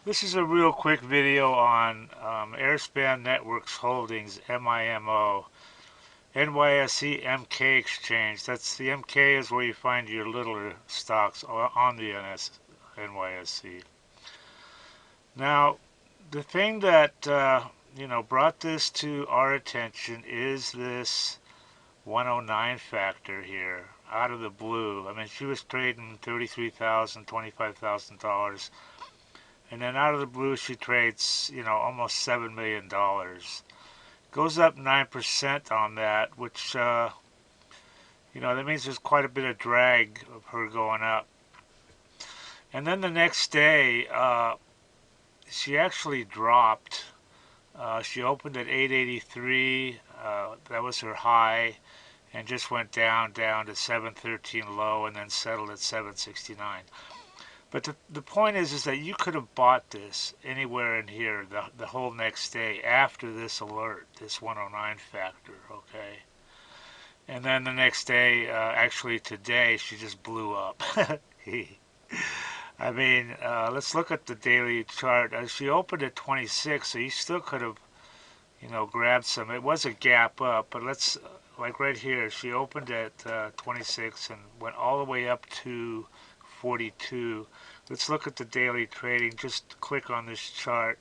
This is a real quick video on Airspan Networks Holdings, MIMO, NYSE MK Exchange. That's the MK is where you find your littler stocks on the NYSE. Now, the thing that brought this to our attention is this 109 factor here out of the blue. I mean, she was trading $33,000, $25,000. And then out of the blue, she trades, almost $7 million. Goes up 9% on that, which, that means there's quite a bit of drag of her going up. And then the next day, she actually dropped. She opened at 883. That was her high, and just went down to 713 low, and then settled at 769. But the point is that you could have bought this anywhere in here the whole next day after this alert, this 109 factor, okay? And then the next day, actually today, she just blew up. I mean, let's look at the daily chart. She opened at 26, so you still could have, grabbed some. It was a gap up, but let's, like right here, she opened at 26 and went all the way up to 42. Let's look at the daily trading. Just click on this chart.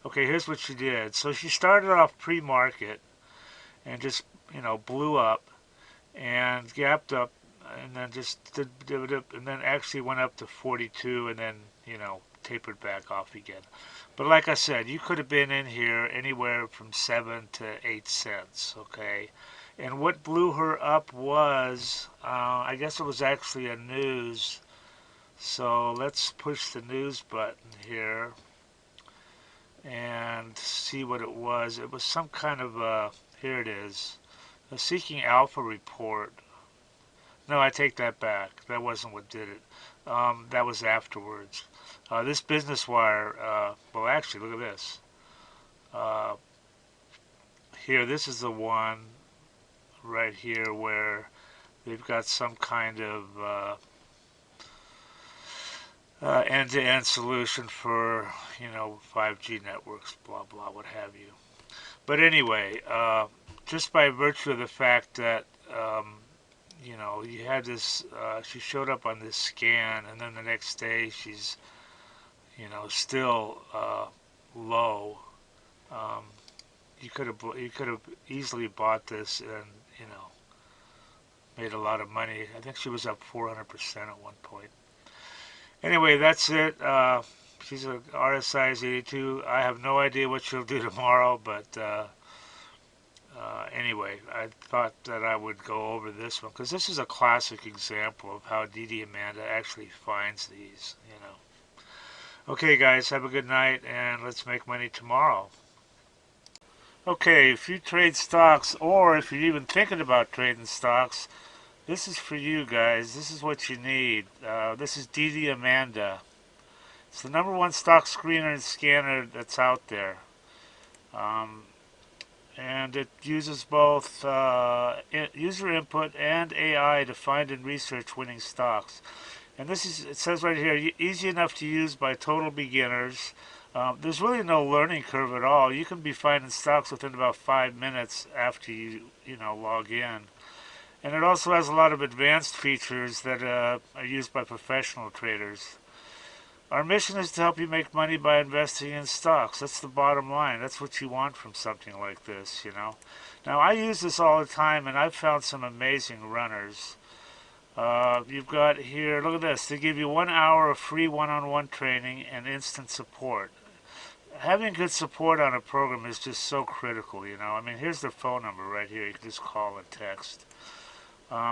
Okay, here's what she did. So she started off pre-market and just, blew up and gapped up and then just did and then actually went up to 42 and then, tapered back off again. But like I said, you could have been in here anywhere from 7 to 8 cents, okay? And what blew her up was, I guess it was actually a news. So let's push the news button here and see what it was. It was some kind of here it is, a Seeking Alpha report. No, I take that back. That wasn't what did it. That was afterwards. This Business Wire, well actually, look at this. Uh, Here, this is the one right here where they've got some kind of end-to-end solution for 5G networks, blah blah, what have you. But anyway, just by virtue of the fact that you had this, she showed up on this scan, and then the next day she's still low. Um, you could have easily bought this and made a lot of money. I think she was up 400% at one point. Anyway, that's it. She's a RSI is 82. I have no idea what she'll do tomorrow, but anyway, I thought that I would go over this one because this is a classic example of how DDAmanda actually finds these. Okay, guys, have a good night, and let's make money tomorrow. Okay, if you trade stocks, or if you're even thinking about trading stocks, this is for you guys. This is what you need. This is DDAmanda. It's the #1 stock screener and scanner that's out there. Um, and it uses both user input and AI to find and research winning stocks. And it says right here, easy enough to use by total beginners. There's really no learning curve at all. You can be finding stocks within about 5 minutes after you log in. And it also has a lot of advanced features that are used by professional traders. Our mission is to help you make money by investing in stocks. That's the bottom line. That's what you want from something like this. Now, I use this all the time, and I've found some amazing runners. You've got here, look at this. They give you 1 hour of free one-on-one training and instant support. Having good support on a program is just so critical. I mean, here's their phone number right here. You can just call and text.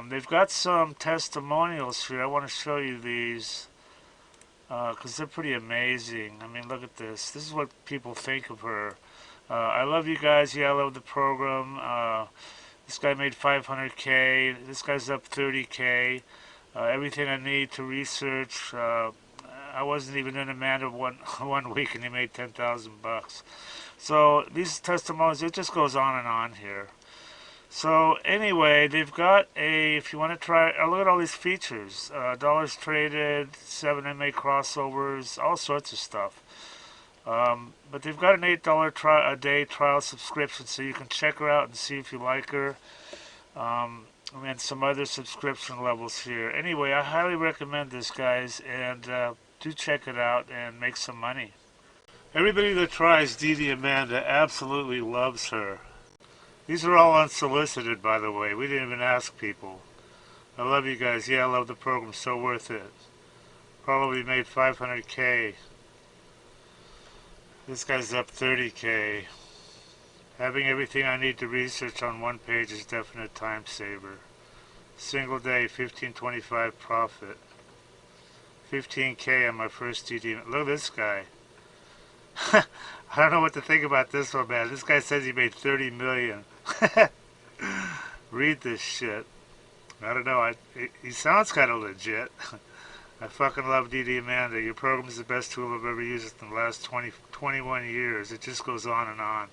They've got some testimonials here. I want to show you these because they're pretty amazing. I mean, look at this. This is what people think of her. I love you guys. Yeah, I love the program. This guy made 500K. This guy's up 30K. Everything I need to research. I wasn't even in a man of one week, and he made 10,000 bucks. So these testimonials, it just goes on and on here. So anyway, they've got a, if you want to try, look at all these features. Dollars traded, 7 MA crossovers, all sorts of stuff. But they've got an $8 a day trial subscription, so you can check her out and see if you like her. And some other subscription levels here. Anyway, I highly recommend this, guys, and do check it out and make some money. Everybody that tries DDAmanda absolutely loves her. These are all unsolicited, by the way. We didn't even ask people. I love you guys. Yeah, I love the program. So worth it. Probably made 500K. This guy's up 30K. Having everything I need to research on one page is definite time saver. Single day, 1525 profit. 15K on my first DD. Look at this guy. I don't know what to think about this one, man. This guy says he made 30 million. Read this shit. I don't know. He sounds kind of legit. I fucking love DDAmanda. Your program is the best tool I've ever used in the last 21 years. It just goes on and on.